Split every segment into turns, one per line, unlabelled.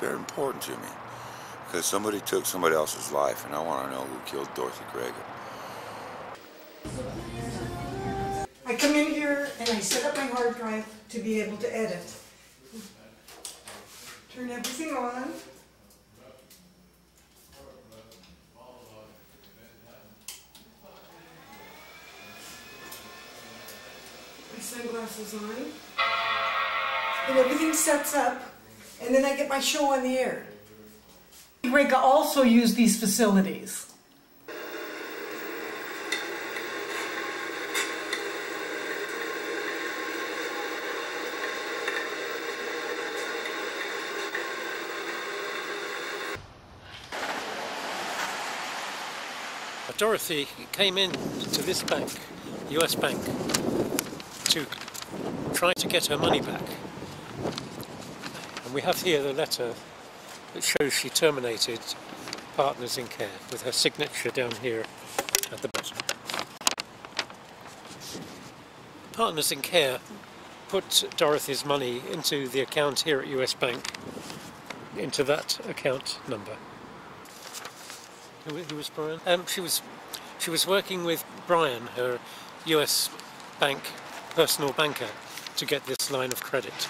They're important to me because somebody took somebody else's life, and I want to know who killed Dorothy Greger.
I come in here and I set up my hard drive to be able to edit. Turn everything on. My sunglasses on. And everything sets up. And then I get my show on the air. Greger also used these facilities.
Dorothy came in to this bank, US bank, to try to get her money back. And we have here the letter that shows she terminated Partners in Care with her signature down here at the bottom. Partners in Care put Dorothy's money into the account here at US Bank, into that account number. Who was Brian? She was working with Brian, her US Bank personal banker, to get this line of credit.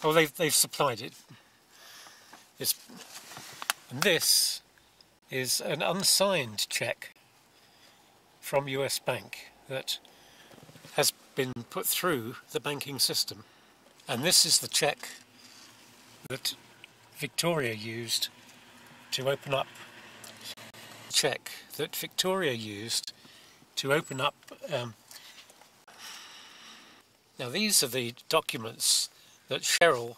Oh, they've supplied it. And this is an unsigned cheque from US Bank that has been put through the banking system. And this is the cheque that Victoria used to open up now these are the documents that Cheryl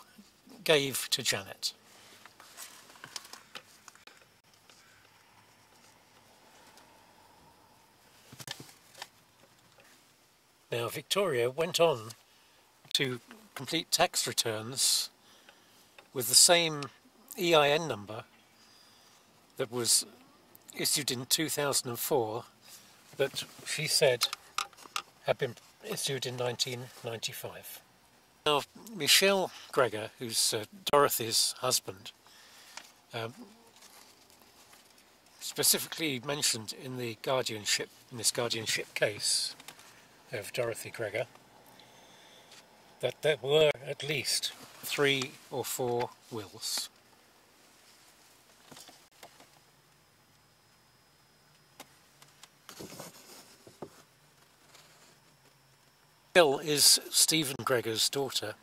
gave to Janet. Now Victoria went on to complete tax returns with the same EIN number that was issued in 2004 that she said had been issued in 1995. Now Michelle Greger, who's Dorothy's husband, specifically mentioned in this guardianship case of Dorothy Greger that there were at least 3 or 4 wills. Jill is Stephen Greger's daughter,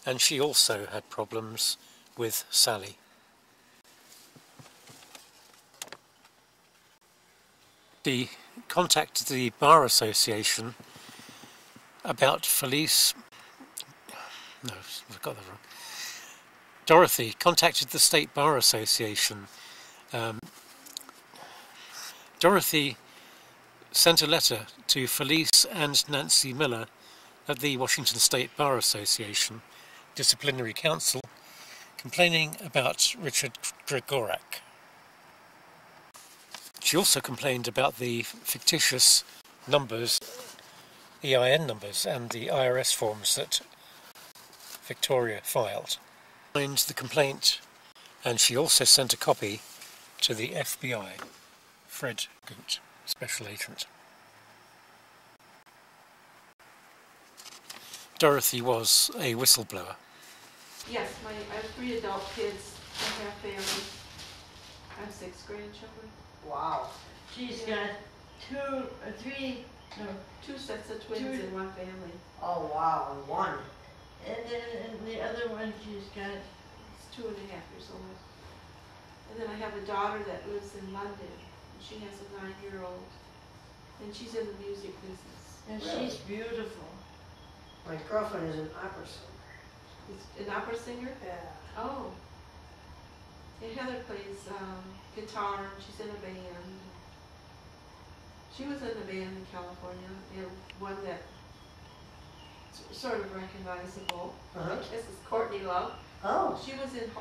and she also had problems with Sally. She contacted the Bar Association about Felice. No, I've got that wrong. Dorothy contacted the State Bar Association. Dorothy sent a letter to Felice and Nancy Miller at the Washington State Bar Association Disciplinary Council, complaining about Richard Gregorak. She also complained about the fictitious numbers, EIN numbers, and the IRS forms that Victoria filed. Signed the complaint, and she also sent a copy to the FBI, Fred Goot, Special Agent. Dorothy was a whistleblower.
Yes, I have 3 adult kids in her family. I have 6 grandchildren.
Wow.
She's got 2 sets of twins in one family.
Oh wow, and 1.
And then the other one she's got, it's 2.5 years old. And then I have a daughter that lives in London. And she has a 9-year-old. And she's in the music business.
And really? She's beautiful. My girlfriend is an opera singer.
Is an opera singer?
Yeah.
Oh. And Heather plays guitar. She's in a band. She was in a band in California, and one that sort of recognizable. This is Courtney Love.
Oh.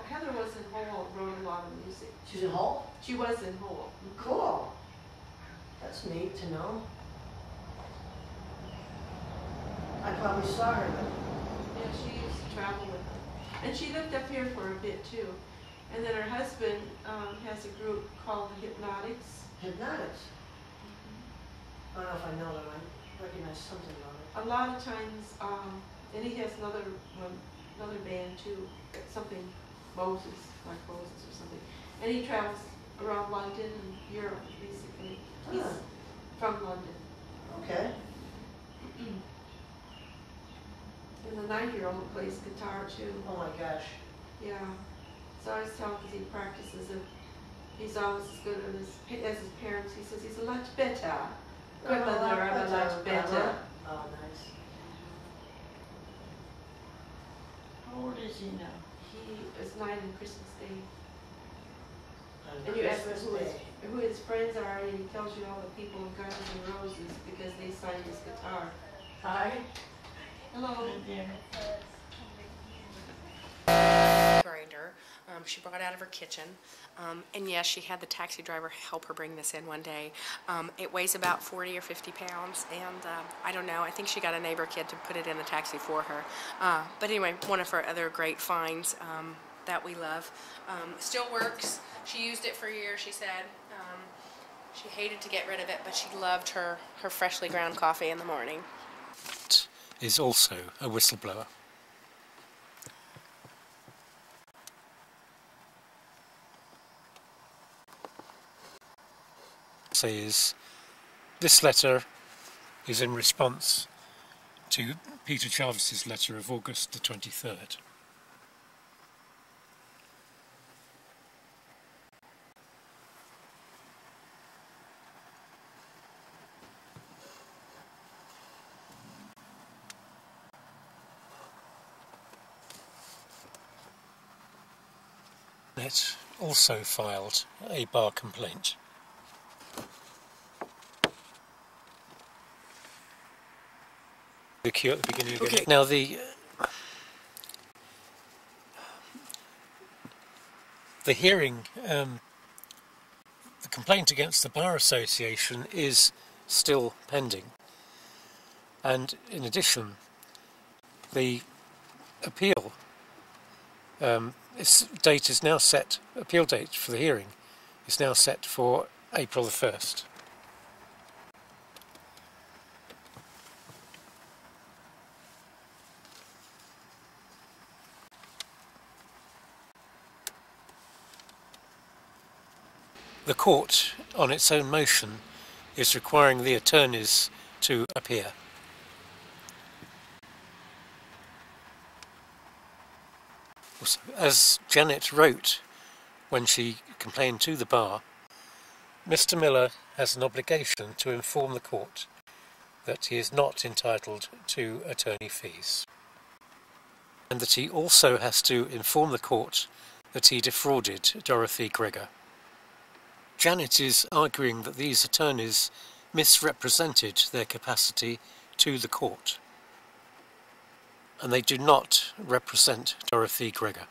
Heather was in Hole, wrote a lot of music.
She's in Hole?
She was in Hole.
Cool. That's neat to know. probably saw her then.
Yeah, she used to travel with them. And she lived up here for a bit too. And then her husband has a group called the Hypnotics.
Hypnotics? I don't know if I know them. I recognize something about it.
A lot of times, and he has another one, another band too, something Moses, like Moses or something. And he travels around London and Europe, basically. He's from London.
Okay.
And the 9-year-old plays guitar too.
Oh my gosh.
Yeah. So I was telling him, because he practices it, he's almost as good as his parents. He says he's a lot better. Good mother, I'm a lot better.
Oh, nice.
How old is he now?
He is 9 on Christmas Day.
On
And you ask him
Christmas Day.
who his friends are, and he tells you all the people in Guns N' Roses because they signed his guitar.
Hi.
Hello.
Grinder. She brought it out of her kitchen. And yes, she had the taxi driver help her bring this in one day. It weighs about 40 or 50 pounds, and I don't know, I think she got a neighbor kid to put it in the taxi for her. But anyway, one of her other great finds that we love. Still works. She used it for a year, she said. She hated to get rid of it, but she loved her freshly ground coffee in the morning.
Is also a whistleblower. Says this letter is in response to Peter Jarvis's letter of August the 23rd. It also filed a bar complaint. The queue at the beginning again. Okay. Now the hearing, the complaint against the Bar Association is still pending, and in addition, the appeal date is now set. Appeal date for the hearing is now set for April the 1st. The court, on its own motion, is requiring the attorneys to appear. As Janet wrote when she complained to the bar, Mr. Miller has an obligation to inform the court that he is not entitled to attorney fees, and that he also has to inform the court that he defrauded Dorothy Gregor. Janet is arguing that these attorneys misrepresented their capacity to the court, and they do not represent Dorothy Gregor.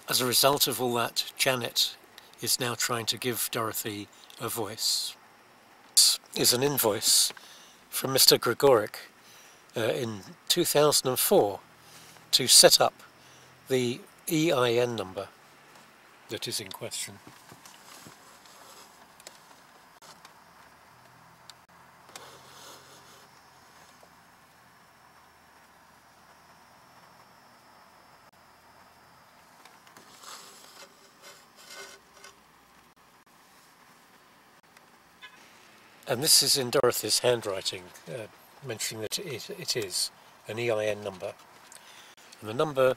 As a result of all that, Janet is now trying to give Dorothy a voice. This is an invoice from Mr. Gregoric in 2004 to set up the EIN number that is in question. And this is in Dorothy's handwriting, mentioning that it is an EIN number. And the number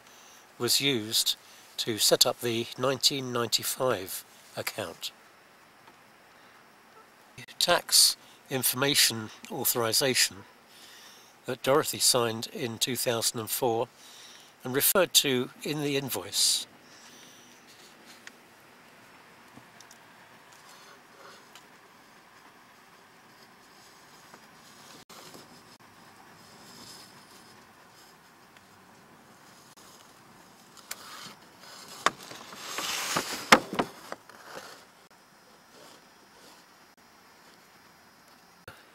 was used to set up the 1995 account. Tax information authorization that Dorothy signed in 2004 and referred to in the invoice.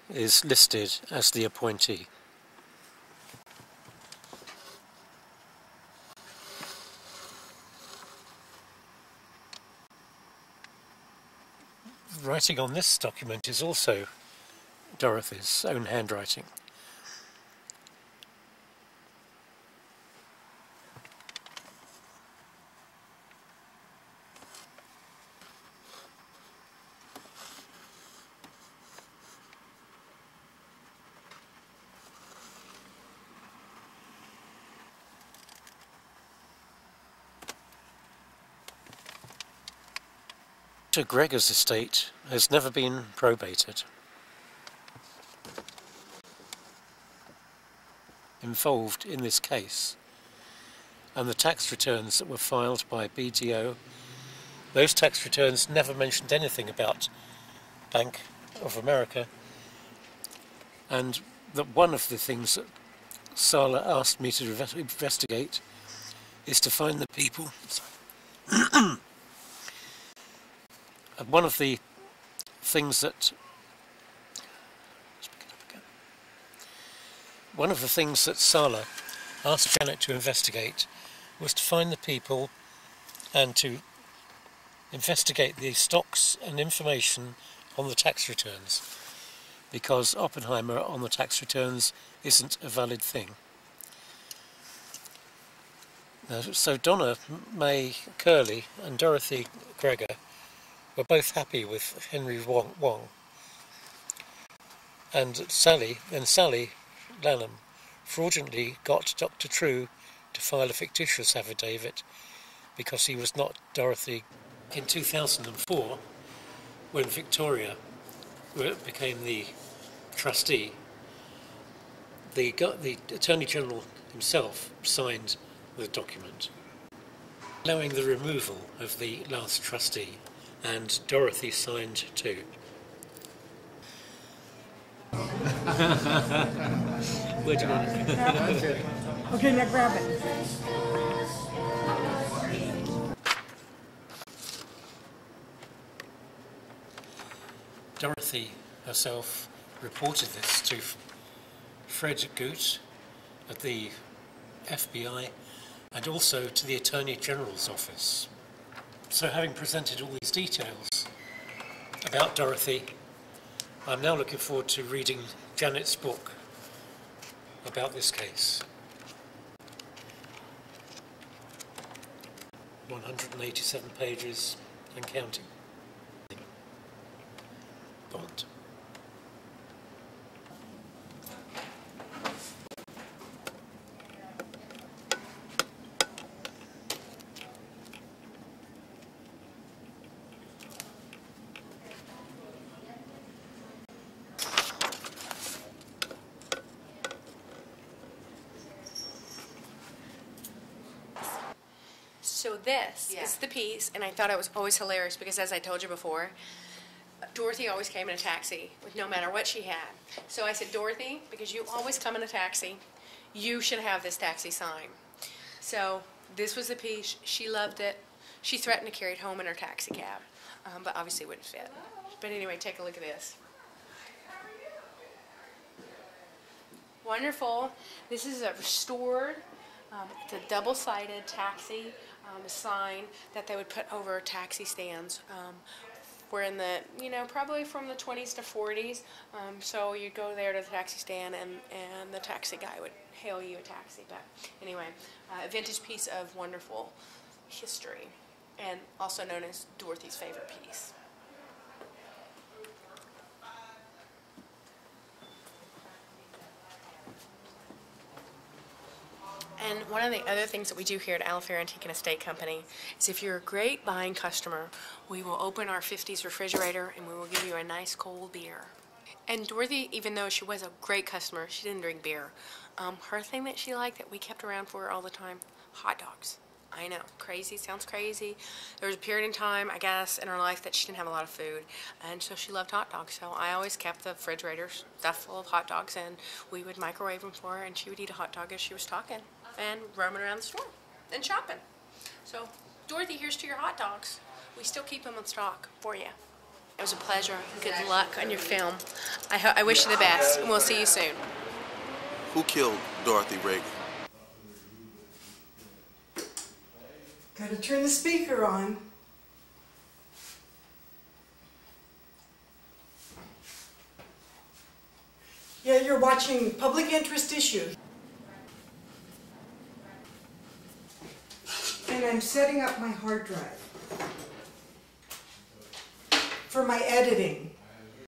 Is listed as the appointee. writing on this document is also Dorothy's own handwriting. Gregor's estate has never been probated. Involved in this case, and the tax returns that were filed by BDO, those tax returns never mentioned anything about Bank of America, and that one of the things that Sala asked me to investigate is to find the people. And one of the things that Sala asked Janet to investigate was to find the people and to investigate the stocks and information on the tax returns, because Oppenheimer on the tax returns isn't a valid thing. So Donna May Curley and Dorothy Gregor were both happy with Henry Wong. And Sally Lanham fraudulently got Dr. True to file a fictitious affidavit because he was not Dorothy. In 2004, when Victoria became the trustee, the Attorney General himself signed the document, allowing the removal of the last trustee. And Dorothy signed too. Where do you want it?
Okay, now grab it.
Dorothy herself reported this to Fred Goot at the FBI and also to the Attorney General's office. So having presented all these details about Dorothy, I'm now looking forward to reading Janet's book about this case. 187 pages and counting. Bond.
So this is the piece, and I thought it was always hilarious because, as I told you before, Dorothy always came in a taxi with no matter what she had. So I said, Dorothy, because you always come in a taxi, you should have this taxi sign. So this was the piece. She loved it. She threatened to carry it home in her taxi cab, but obviously it wouldn't fit. But anyway, take a look at this. Wonderful. This is a restored, it's a double-sided taxi sign that they would put over taxi stands. We're in the, probably from the 20s to 40s. So you'd go there to the taxi stand and the taxi guy would hail you a taxi. But anyway, a vintage piece of wonderful history, and also known as Dorothy's favorite piece. And one of the other things that we do here at Alifair Antique and Estate Company is if you're a great buying customer, we will open our 50s refrigerator and we will give you a nice cold beer. And Dorothy, even though she was a great customer, she didn't drink beer. Her thing that she liked that we kept around for her all the time, hot dogs. I know, crazy, sounds crazy. There was a period in time, I guess, in her life that she didn't have a lot of food, and so she loved hot dogs. So I always kept the refrigerator stuffed full of hot dogs, and we would microwave them for her, and she would eat a hot dog as she was talking and roaming around the store and shopping. So, Dorothy, here's to your hot dogs. We still keep them in stock for you. It was a pleasure. Good luck on your film. I wish you the best, and we'll see you soon.
Who killed Dorothy Reagan?
Gotta turn the speaker on. you're watching Public Interest Issue. And I'm setting up my hard drive for my editing.